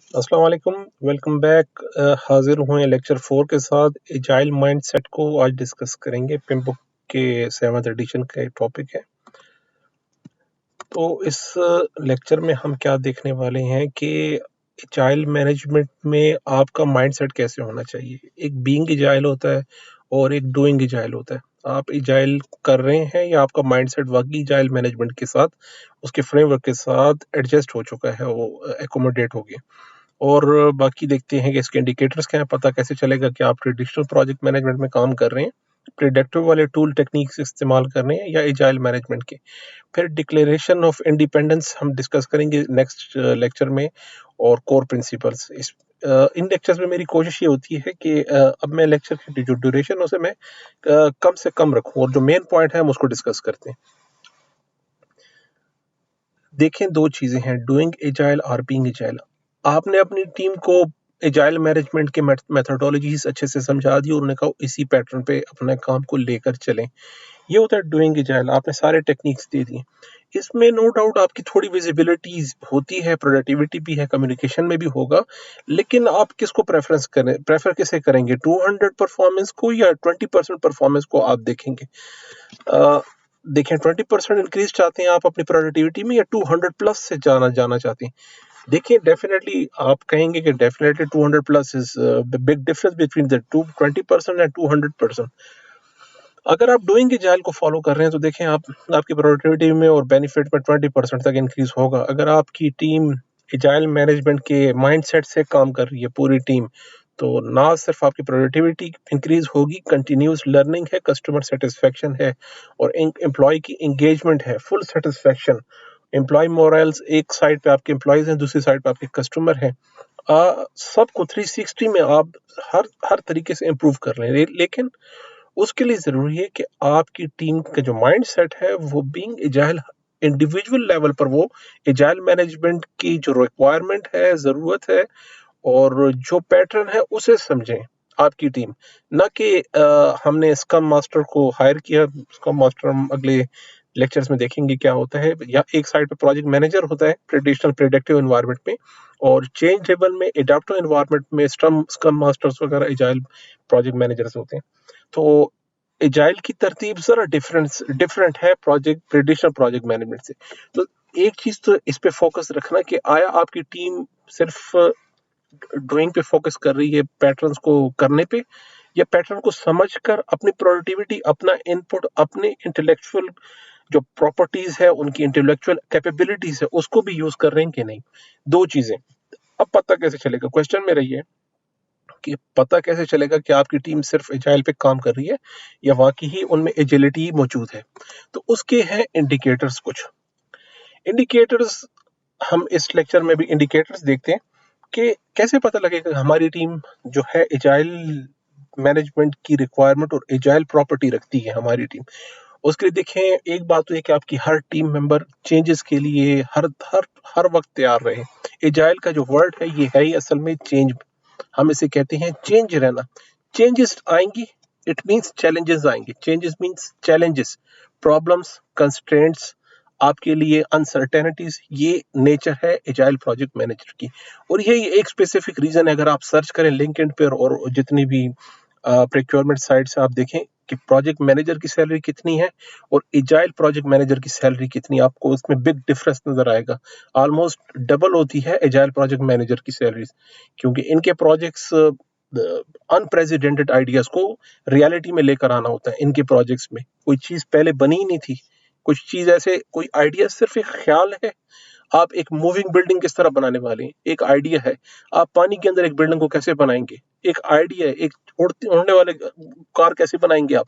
अस्सलाम वालेकुम, welcome back. हाजिर हुए लेक्चर 4 के साथ। एजाइल माइंडसेट को आज डिस्कस करेंगे। पिम्बुक के 7th एडिशन का टॉपिक है। तो इस लेक्चर में हम क्या देखने वाले हैं कि एजाइल मैनेजमेंट में आपका माइंडसेट कैसे होना चाहिए। एक बीइंग एजाइल होता है और एक डूइंग एजाइल होता है। आप एजाइल कर रहे हैं या आपका माइंडसेट वाकई एजाइल मैनेजमेंट के साथ, उसके फ्रेमवर्क के साथ एडजस्ट हो चुका है, वो एकोमोडेट हो गया। और बाकी देखते हैं कि इसके इंडिकेटर्स क्या हैं। पता कैसे चलेगा कि आप ट्रेडिशनल प्रोजेक्ट मैनेजमेंट में काम कर रहे हैं, प्रिडिक्टिव वाले टूल टेक्निक्स इस्तेमाल कर रहे हैं, या एजाइल मैनेजमेंट के। फिर डिक्लेरेशन ऑफ इंडिपेंडेंस हम डिस्कस करेंगे नेक्स्ट लेक्चर में, और कोर प्रिंसिपल्स। इस इन लेक्चर्स में मेरी कोशिश ये होती है कि अब मैं लेक्चर की जो ड्यूरेशन है उसे मैं कम से कम रखूं, और जो मेन पॉइंट है हम उसको डिस्कस करते हैं। देखें, दो चीजें हैं, डूइंग एजाइल और बीइंग एजाइल। आपने अपनी टीम को एजाइल मैनेजमेंट के मेथोडोलॉजीज अच्छे से समझा दी और उन्हें कहा इसी पैटर्न पे अपने काम को लेकर चलें। ये होता है डूइंग एजाइल। आपने सारे टेक्निक्स दे दिए। इसमें नो डाउट आपकी थोड़ी विजिबिलिटी होती है, प्रोडक्टिविटी भी है, कम्युनिकेशन में भी होगा। लेकिन आप किसको प्रेफर किसे करेंगे, 200 परफॉर्मेंस को या 20% परफॉर्मेंस को आप देखेंगे? देखें, 20% इंक्रीज चाहते हैं आप अपनी प्रोडक्टिविटी में, या 200 प्लस से जाना चाहते हैं? देखिए, डेफिनेटली आप कहेंगे कि definitely 200 plus is big difference between the 20% and 200%। अगर आप डूइंग एजाइल को फॉलो कर रहे हैं तो देखें, आपकी प्रोडक्टिविटी में और बेनिफिट में 20% तक इंक्रीज होगा। अगर आपकी टीम एजाइल मैनेजमेंट के माइंडसेट से काम कर रही है, पूरी टीम, तो ना सिर्फ आपकी प्रोडक्टिविटी इंक्रीज होगी, कंटिन्यूस लर्निंग है, कस्टमर सेटिस्फेक्शन है, और एम्प्लॉय की इंगेजमेंट है, फुल सेटिस्फेक्शन। एम्प्लॉय मोरल्स, एक साइड पे आपके एम्प्लॉयज हैं, दूसरी साइड पे आपके कस्टमर हैं। सबको 360 में आप हर हर तरीके से इम्प्रूव कर रहे हैं। लेकिन उसके लिए जरूरी है कि आपकी टीम का जो माइंड सेट है वो बीइंग एजाइल, इंडिविजुअल लेवल पर वो एजाइल मैनेजमेंट की जो रिक्वायरमेंट है, जरूरत है, और जो पैटर्न है उसे समझें आपकी टीम। ना कि हमने स्क्रम मास्टर को हायर किया। स्क्रम मास्टर हम अगले लेक्चर्स में देखेंगे क्या होता है। या एक साइड पे प्रोजेक्ट मैनेजर होता है ट्रेडिशनल प्रेडिक्टिव एनवायरनमेंट में, और चेंज लेवल में एडाप्टिव एनवायरनमेंट में स्क्रम मास्टर्स वगैरह एजाइल प्रोजेक्ट मैनेजर्स होते हैं। तो एजाइल की तरतीब जरा डिफरेंट है प्रोजेक्ट ट्रेडिशनल प्रोजेक्ट मैनेजमेंट से। तो एक चीज तो इस पे फोकस रखना कि आया आपकी टीम सिर्फ ड्राइंग पे फोकस कर रही है, पैटर्न्स को करने पे, या पैटर्न को समझकर अपनी प्रोडक्टिविटी, अपना इनपुट, अपने इंटेलेक्चुअल जो प्रॉपर्टीज है, उनकी इंटेलेक्चुअल कैपेबिलिटीज है, उसको भी यूज कर रहे हैं कि नहीं। दो चीजें। अब पता कैसे चलेगा, क्वेश्चन में रही है कि पता कैसे चलेगा कि आपकी टीम सिर्फ एजाइल पे काम कर रही है या वाकई ही उनमें एजिलिटी मौजूद है। तो उसके हैं इंडिकेटर्स। कुछ इंडिकेटर्स हम इस लेक्चर में भी इंडिकेटर्स देखते हैं कि कैसे पता लगेगा हमारी टीम जो है एजाइल मैनेजमेंट की रिक्वायरमेंट और एजाइल प्रॉपर्टी रखती है हमारी टीम। उसके लिए देखें, एक बात तो है कि आपकी हर टीम मेंबर चेंजेस के लिए हर हर हर वक्त तैयार रहे। एजाइल का जो वर्ड है ये है ही असल में चेंज। हम इसे कहते हैं चेंज रहना। चेंजेस आएंगी, इट मींस चैलेंजेस आएंगे। Changes means challenges, problems, constraints, आपके लिए अनसर्टेनिटीज। ये नेचर है एजाइल प्रोजेक्ट मैनेजर की। और यही एक स्पेसिफिक रीजन है। अगर आप सर्च करें लिंक्डइन पर और जितनी भी प्रोक्योरमेंट साइट से आप देखें कि प्रोजेक्ट मैनेजर की सैलरी कितनी है और एजाइल प्रोजेक्ट मैनेजर की सैलरी कितनी, आपको उसमें बिग डिफरेंस नजर आएगा। ऑलमोस्ट डबल होती है एजाइल प्रोजेक्ट मैनेजर की सैलरीज, क्योंकि इनके प्रोजेक्ट्स अनप्रेसिडेंटेड आइडियाज को रियलिटी में लेकर आना होता है। इनके प्रोजेक्ट्स में कोई चीज पहले बनी ही नहीं थी, कुछ चीज ऐसे, कोई आइडिया सिर्फ एक ख्याल है। आप एक मूविंग बिल्डिंग किस तरह बनाने वाले हैं, एक आइडिया है। आप पानी के अंदर एक बिल्डिंग को कैसे बनाएंगे, एक आइडिया है। एक उड़ने वाले कार कैसे बनाएंगे आप,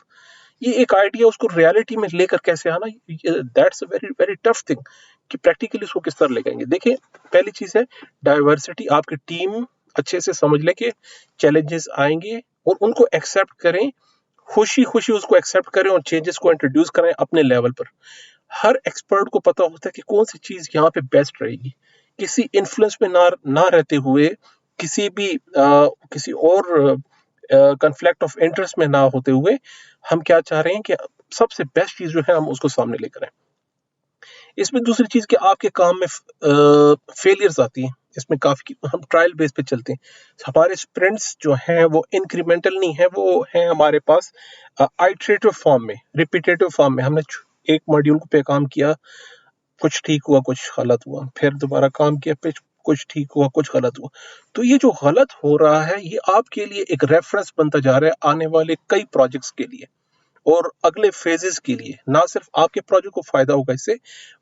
ये एक आइडिया। उसको रियलिटी में लेकर कैसे आना, that's a very very tough thing कि प्रैक्टिकली उसको किस तरह लेकर आएंगे। देखिए, पहली चीज है डाइवर्सिटी। आपकी टीम अच्छे से समझ ले कि चैलेंजेस आएंगे और उनको एक्सेप्ट करें, खुशी खुशी उसको एक्सेप्ट करें और चेंजेस को इंट्रोड्यूस करें अपने लेवल पर। हर एक्सपर्ट को पता होता है कि कौन सी चीज यहाँ पे बेस्ट रहेगी। किसी इन्फ्लुएंस में ना रहते हुए, किसी भी किसी और कन्फ्लिक्ट ऑफ इंटरेस्ट में ना होते हुए, हम क्या चाह रहे हैं कि सबसे बेस्ट चीज जो है हम उसको सामने लेकर आए। इसमें दूसरी चीज कि आपके काम में फेलियर्स आती हैं, इसमें काफी हम ट्रायल बेस पे चलते हैं। हमारे स्प्रिंट्स जो हैं वो इंक्रीमेंटल नहीं है, वो हैं हमारे पास आइटरेटिव फॉर्म में, रिपीटेटिव फॉर्म में। हमने एक मॉड्यूल पे काम किया, कुछ ठीक हुआ, कुछ गलत हुआ, फिर दोबारा काम किया, फिर कुछ ठीक हुआ, कुछ गलत हुआ। तो ये जो गलत हो रहा है, ये आपके लिए एक रेफरेंस बनता जा रहा है आने वाले कई प्रोजेक्ट्स के लिए और अगले फेजेस के लिए। ना सिर्फ आपके प्रोजेक्ट को फायदा होगा इससे,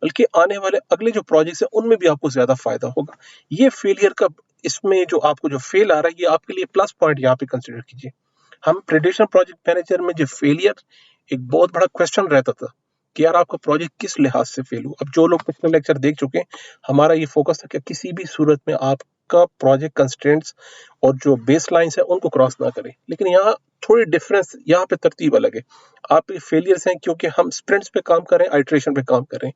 बल्कि आने वाले अगले जो प्रोजेक्ट्स हैं उनमें भी आपको ज्यादा फायदा होगा। ये फेलियर का, इसमें जो आपको जो फेल आ रहा है, ये आपके लिए प्लस पॉइंट यहाँ पे कंसिडर कीजिए। हम ट्रेडिशनल प्रोजेक्ट मैनेजर में जो फेलियर एक बहुत बड़ा क्वेश्चन रहता था कि यार आपका प्रोजेक्ट किस लिहाज से फेल हुआ। अब जो लोग पिछले लेक्चर देख चुके हैं, हमारा ये फोकस था कि किसी भी सूरत में आपका प्रोजेक्ट कंस्ट्रेंट्स और जो बेस लाइन्स है उनको क्रॉस ना करें। लेकिन यहाँ थोड़ी डिफरेंस, यहाँ पे तरतीब अलग है। आप फेलियर्स हैं क्योंकि हम स्प्रिंट्स पे काम कर रहे हैं, आइट्रेशन पे काम कर रहे हैं,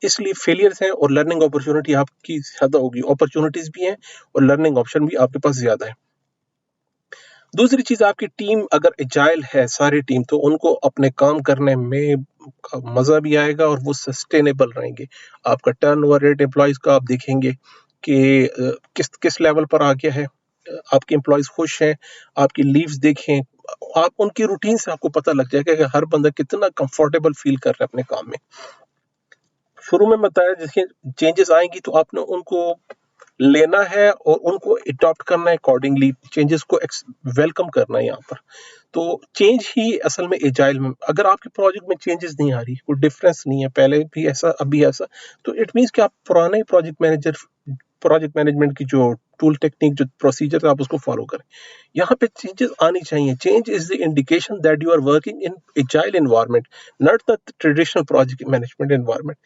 इसलिए फेलियर्स हैं। और लर्निंग अपॉर्चुनिटी आपकी ज्यादा होगी, अपॉर्चुनिटीज भी हैं और लर्निंग ऑप्शन भी आपके पास ज्यादा है। दूसरी चीज, आपकी टीम अगर एजाइल है, सारी टीम, तो उनको अपने काम करने में मजा भी आएगा और वो सस्टेनेबल रहेंगे। आपका टर्नओवर रेट एम्प्लॉइज का आप देखेंगे कि किस किस लेवल पर आ गया है, आपके एम्प्लॉइज खुश हैं। आपकी लीव्स देखें, आप उनकी रूटीन से आपको पता लग जाएगा कि हर बंदा कितना कंफर्टेबल फील कर रहा है अपने काम में। शुरू में बताया जैसे चेंजेस आएंगी तो आपने उनको लेना है और उनको अडॉप्ट करना है, अकॉर्डिंगली चेंजेस को वेलकम करना है यहाँ पर। तो चेंज ही असल में एजाइल में, अगर आपके प्रोजेक्ट में चेंजेस नहीं आ रही, कोई डिफरेंस नहीं है, पहले भी ऐसा अभी ऐसा, तो इट मीन्स कि आप पुराने प्रोजेक्ट मैनेजमेंट की जो टूल टेक्निक, जो प्रोसीजर आप उसको फॉलो करें। यहाँ पे चेंजेस आनी चाहिए। Change is the indication that you are working in agile environment, not the traditional project management environment.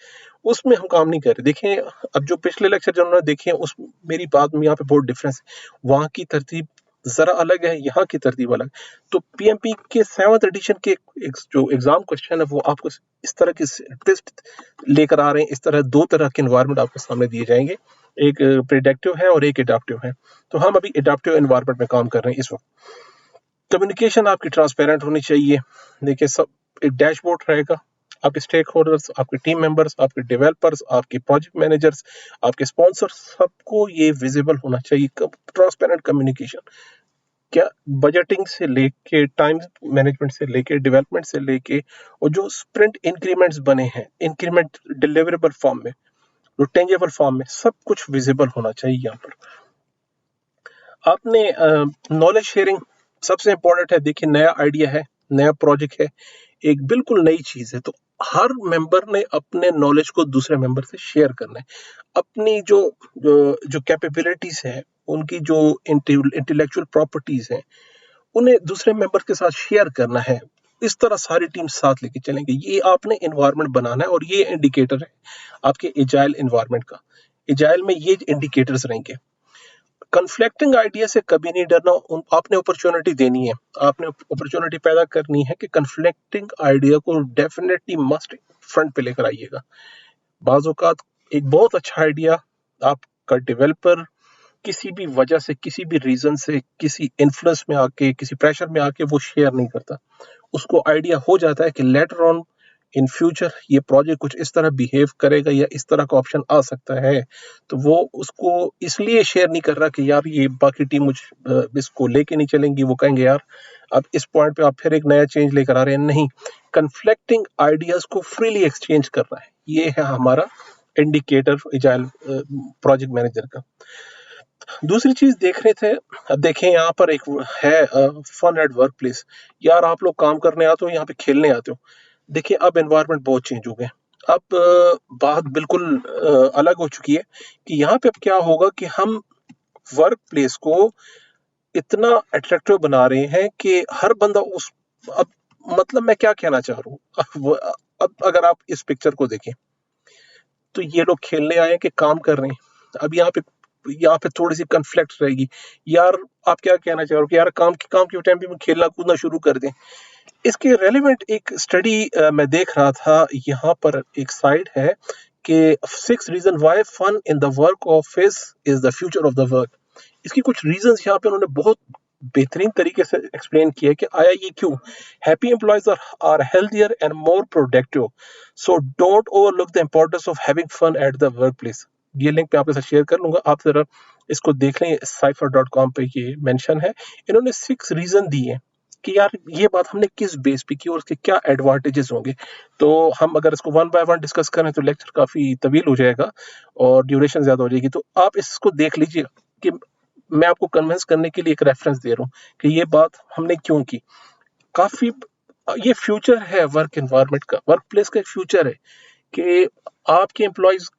उसमें हम काम नहीं कर रहे। देखें, अब जो पिछले लेक्चर जो उन्होंने देखे हैं, उस मेरी बात में यहाँ पे बहुत डिफरेंस है। वहाँ की तरतीब जरा अलग है, यहाँ की तरतीब अलग। तो पीएमपी के 7th एडिशन के जो एग्जाम क्वेश्चन है, वो आपको इस तरह की टेस्ट लेकर आ रहे हैं। इस तरह दो तरह के एनवायरनमेंट आपके सामने दिए जाएंगे, एक प्रेडिक्टिव है और एक एडाप्टिव है। तो हम अभी एडाप्टिव एनवायरनमेंट में काम कर रहे हैं इस वक्त। कम्युनिकेशन आपकी ट्रांसपेरेंट होनी चाहिए। देखिए, सब एक डैशबोर्ड रहेगा, आपके स्टेक होल्डर्स, आपके टीम मेंबर्स, आपके डेवलपर्स, आपके प्रोजेक्ट मैनेजर्स, आपके स्पॉन्सर्स, सबको ये विजिबल होना चाहिए। ट्रांसपेरेंट कम्युनिकेशन, क्या बजटिंग से लेके, टाइम मैनेजमेंट से लेके, डेवलपमेंट से लेके, और जो स्प्रिंट इंक्रीमेंट्स बने हैं, इंक्रीमेंट डिलीवरेबल फॉर्म में, जो टेंजेबल फॉर्म में, सब कुछ विजिबल होना चाहिए। यहाँ पर आपने नॉलेज शेयरिंग सबसे इंपॉर्टेंट है। देखिए, नया आइडिया है, नया प्रोजेक्ट है, एक बिल्कुल नई चीज है, तो हर मेंबर ने अपने नॉलेज को दूसरे मेंबर से शेयर करना है। अपनी जो कैपेबिलिटीज है, उनकी जो इंटेलेक्चुअल प्रॉपर्टीज हैं, उन्हें दूसरे मेंबर के साथ शेयर करना है। इस तरह सारी टीम साथ लेके चलेंगे। ये आपने एनवायरनमेंट बनाना है और ये इंडिकेटर है आपके एजाइल एनवायरनमेंट का। एजाइल में ये इंडिकेटर्स रहेंगे। कन्फ्लिक्टिंग आइडिया से कभी नहीं डरना, आपने अपॉर्चुनिटी देनी है, आपने अपॉर्चुनिटी पैदा करनी है कि कन्फ्लिक्टिंग आइडिया को डेफिनेटली मस्ट फ्रंट पे लेकर आइएगा। बाज़ औक़ात एक बहुत अच्छा आइडिया आपका डेवलपर किसी भी वजह से, किसी भी रीजन से, किसी इन्फ्लुएंस में आके, किसी प्रेशर में आके वो शेयर नहीं करता। उसको आइडिया हो जाता है कि लेटर ऑन इन फ्यूचर ये प्रोजेक्ट कुछ इस तरह बिहेव करेगा या इस तरह का ऑप्शन आ सकता है, तो वो उसको इसलिए शेयर नहीं कर रहा कि यार ये बाकी टीम मुझ इसको लेके नहीं चलेंगी, वो कहेंगे यार अब इस पॉइंट पे आप फिर एक नया चेंज लेकर आ रहे हैं। नहीं, कन्फ्लिक्टिंग आइडियाज को फ्रीली एक्सचेंज करना है, ये है हमारा इंडिकेटर एजाइल प्रोजेक्ट मैनेजर का। दूसरी चीज देख रहे थे, अब देखें यहाँ पर एक है फन एट वर्क प्लेस। यार आप लोग काम करने आते हो, यहाँ पे खेलने आते हो। देखिए, अब एनवायरनमेंट बहुत चेंज हो गया। अब बात बिल्कुल अलग हो चुकी है कि यहाँ पे अब क्या होगा कि हम वर्क प्लेस को इतना अट्रैक्टिव बना रहे हैं कि हर बंदा उस, अब मतलब मैं क्या कहना चाह रहा हूँ, अब अगर आप इस पिक्चर को देखें तो ये लोग खेलने आए हैं कि काम कर रहे हैं। अब यहाँ पे थोड़ी सी कन्फ्लिक्ट रहेगी। यार आप क्या कहना चाह रहे हो कि यार काम के टाइम पे खेलना कूदना शुरू कर दें। इसके रेलेवेंट एक स्टडी मैं देख रहा था, यहाँ पर एक साइड है कि 6 reason why fun in the work office is the future of the work. इसकी कुछ रीजंस यहाँ पे उन्होंने बहुत बेहतरीन तरीके से एक्सप्लेन किया कि आया ये क्यों। Happy employees are healthier and more productive, so don't overlook the importance of having fun at the work place. ये लिंक मैं आपके साथ शेयर कर लूंगा, आप जरा इसको देख लें, cypher.com पे ये मेंशन है। इन्होंने 6 रीजन दिए कि यार ये बात हमने किस बेस पे की और उसके क्या एडवांटेजेस होंगे। तो हम अगर इसको वन बाय वन डिस्कस करें तो लेक्चर काफी तवील हो जाएगा और ड्यूरेशन ज्यादा हो जाएगी। तो आप इसको देख लीजिए कि मैं आपको कन्विंस करने के लिए एक रेफरेंस दे रहा हूँ कि ये बात हमने क्यों की। काफी ये फ्यूचर है वर्क एनवायरनमेंट का, वर्क प्लेस का एक फ्यूचर है कि आपके एम्प्लॉयज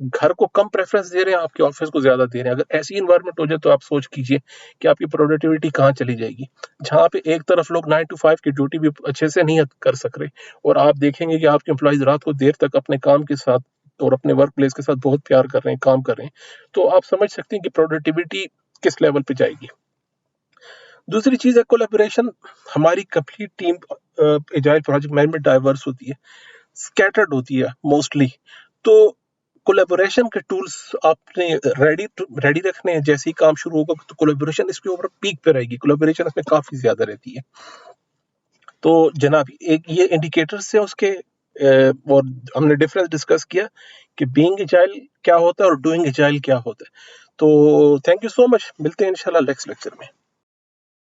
घर को कम प्रेफरेंस दे रहे हैं, आपके ऑफिस को ज्यादा दे रहे हैं। अगर ऐसी इन्वायरमेंट हो जाए तो आप सोच कीजिए कि आपकी प्रोडक्टिविटी कहाँ चली जाएगी। जहाँ पे एक तरफ लोग 9 to 5 की ड्यूटी भी अच्छे से नहीं कर सक रहे और आप देखेंगे कि आपके एम्प्लॉयज रात को देर तक अपने काम के साथ और अपने वर्क प्लेस के साथ बहुत प्यार कर रहे हैं, काम कर रहे हैं, तो आप समझ सकते हैं कि प्रोडक्टिविटी किस लेवल पे जाएगी। दूसरी चीज है कोलैबोरेशन। हमारी complete team agile project management diverse होती है, स्कैटर्ड होती है मोस्टली। तो कोलैबोरेशन के टूल्स आपने रेडी रखने हैं। जैसे ही काम शुरू होगा तो कोलैबोरेशन इसके ऊपर पीक पे रहेगी, कोलैबोरेशन इसमें काफी ज्यादा रहती है। तो जनाब एक ये इंडिकेटर्स है उसके, और हमने डिफरेंस डिस्कस किया कि बीइंग एजाइल क्या होता है और डूइंग एजाइल क्या होता है। तो थैंक यू सो मच, मिलते हैं इंशाल्लाह नेक्स्ट लेक्चर में।